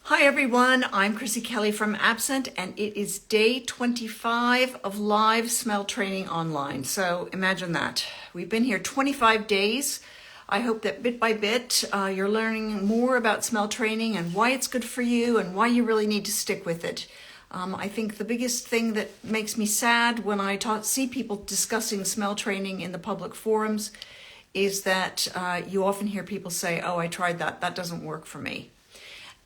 Hi everyone, I'm Chrissi Kelly from Absent, and it is day 25 of live smell training online. So imagine that. We've been here 25 days. I hope that bit by bit you're learning more about smell training and why it's good for you and why you really need to stick with it. I think the biggest thing that makes me sad when I see people discussing smell training in the public forums is that you often hear people say, "Oh, I tried that, that doesn't work for me."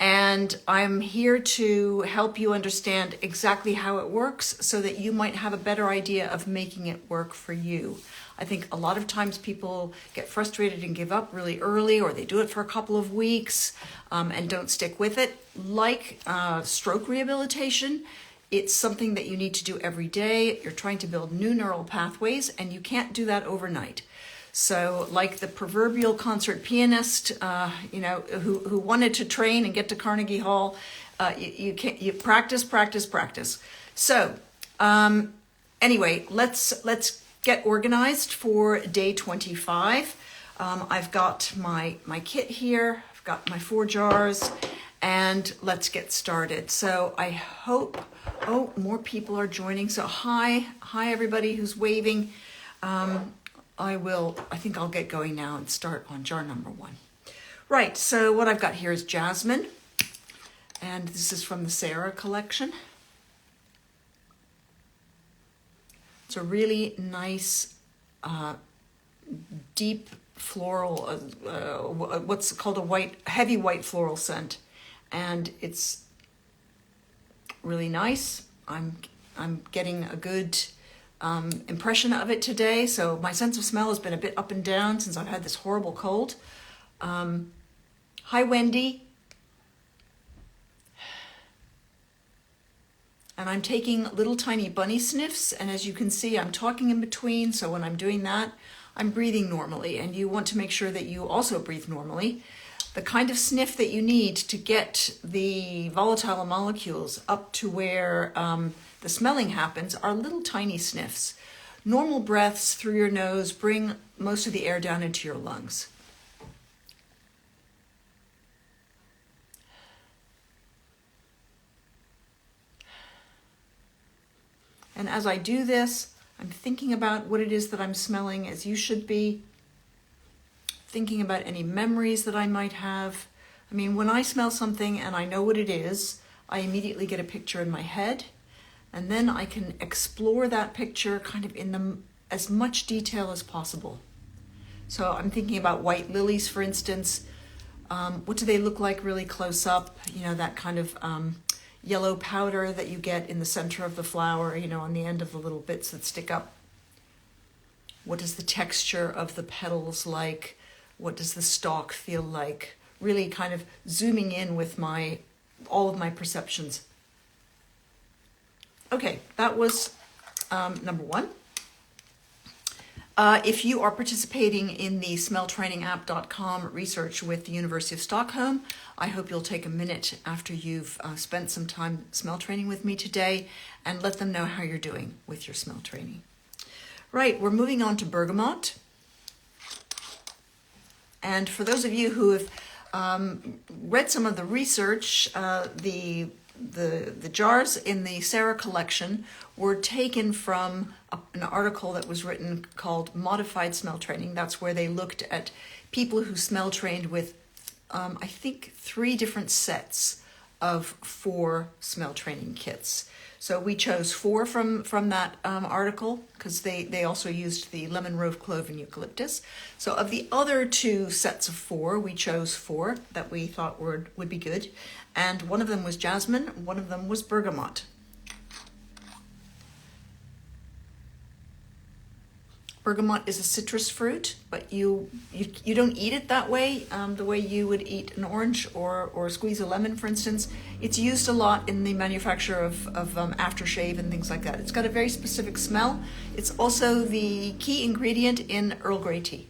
And I'm here to help you understand exactly how it works so that you might have a better idea of making it work for you. I think a lot of times people get frustrated and give up really early, or they do it for a couple of weeks and don't stick with it. Like stroke rehabilitation, it's something that you need to do every day. You're trying to build new neural pathways, and you can't do that overnight. So like the proverbial concert pianist, who wanted to train and get to Carnegie Hall, you practice. So anyway, let's get organized for day 25. I've got my kit here. I've got my 4 jars, and let's get started. So I hope, more people are joining. So hi everybody who's waving. I think I'll get going now and start on jar number 1. Right, so what I've got here is Jasmine, and this is from the Sarah collection. It's a really nice, deep floral, what's called a heavy white floral scent, and it's really nice. I'm getting a good impression of it today. So my sense of smell has been a bit up and down since I've had this horrible cold. Hi, Wendy. And I'm taking little tiny bunny sniffs. And as you can see, I'm talking in between. So when I'm doing that, I'm breathing normally. And you want to make sure that you also breathe normally. The kind of sniff that you need to get the volatile molecules up to where the smelling happens are little tiny sniffs. Normal breaths through your nose bring most of the air down into your lungs. And as I do this, I'm thinking about what it is that I'm smelling, as you should be. Thinking about any memories that I might have. I mean, when I smell something and I know what it is, I immediately get a picture in my head. And then I can explore that picture kind of in as much detail as possible. So I'm thinking about white lilies, for instance. What do they look like really close up? You know, that kind of yellow powder that you get in the center of the flower, on the end of the little bits that stick up. What is the texture of the petals like? What does the stalk feel like? Really kind of zooming in with all of my perceptions. Okay, that was number 1. If you are participating in the smelltrainingapp.com research with the University of Stockholm, I hope you'll take a minute after you've spent some time smell training with me today and let them know how you're doing with your smell training. Right, we're moving on to Bergamot. And for those of you who have read some of the research, the jars in the Sarah collection were taken from an article that was written called Modified Smell Training. That's where they looked at people who smell trained with, I think, 3 different sets of 4 smell training kits. So we chose 4 from that article because they also used the lemon, rove, clove, and eucalyptus. So of the other 2 sets of 4, we chose 4 that we thought would be good. And one of them was Jasmine, one of them was Bergamot. Bergamot is a citrus fruit, but you don't eat it that way, the way you would eat an orange or squeeze a lemon, for instance. It's used a lot in the manufacture of aftershave and things like that. It's got a very specific smell. It's also the key ingredient in Earl Grey tea.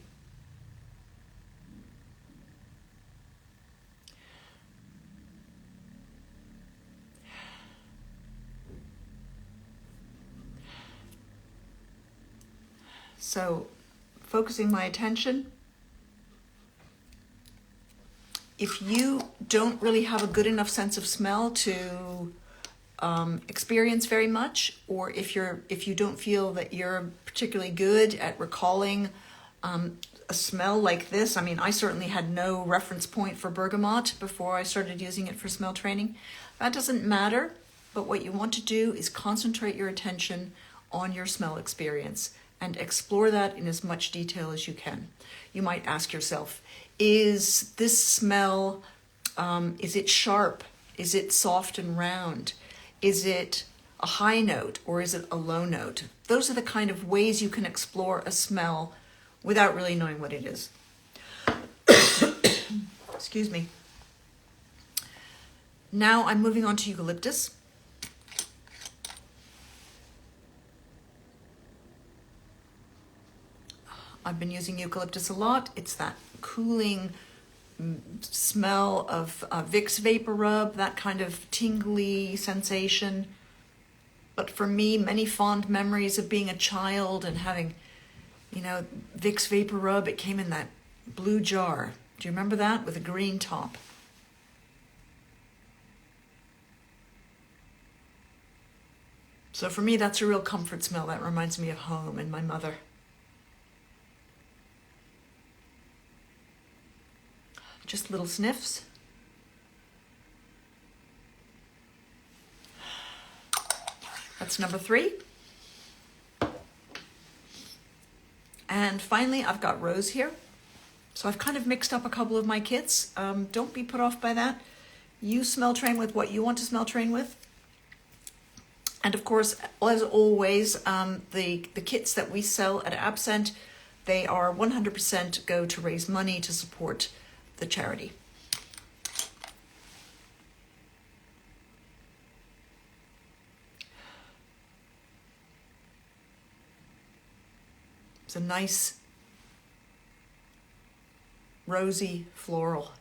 So, focusing my attention If you don't really have a good enough sense of smell to experience very much, or if you don't feel that you're particularly good at recalling a smell like this. I mean, I certainly had no reference point for bergamot before I started using it for smell training. That doesn't matter, but what you want to do is concentrate your attention on your smell experience and explore that in as much detail as you can. You might ask yourself, is this smell, is it sharp? Is it soft and round? Is it a high note or is it a low note? Those are the kind of ways you can explore a smell without really knowing what it is. Excuse me. Now I'm moving on to eucalyptus. I've been using eucalyptus a lot. It's that cooling smell of Vicks Vapor Rub, that kind of tingly sensation. But for me, many fond memories of being a child and having, you know, Vicks Vapor Rub. It came in that blue jar. Do you remember that? With a green top. So for me, that's a real comfort smell. That reminds me of home and my mother. Just little sniffs. That's number 3. And finally, I've got rose here. So I've kind of mixed up a couple of my kits. Don't be put off by that. You smell train with what you want to smell train with. And of course, as always, the kits that we sell at Absent, they are 100% go to raise money to support the charity. It's a nice rosy floral.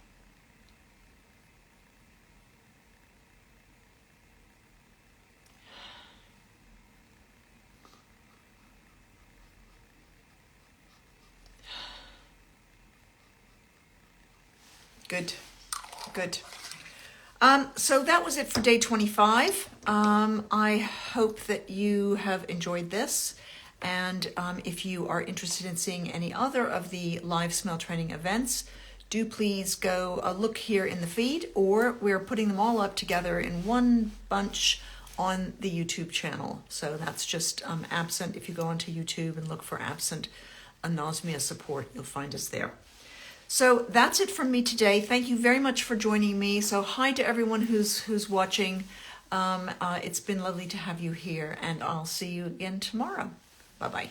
Good, good. So that was it for day 25. I hope that you have enjoyed this. And if you are interested in seeing any other of the live smell training events, do please go look here in the feed, or we're putting them all up together in one bunch on the YouTube channel. So that's just Absent. If you go onto YouTube and look for Absent Anosmia Support, you'll find us there. So that's it from me today. Thank you very much for joining me. So hi to everyone who's watching. It's been lovely to have you here, and I'll see you again tomorrow. Bye-bye.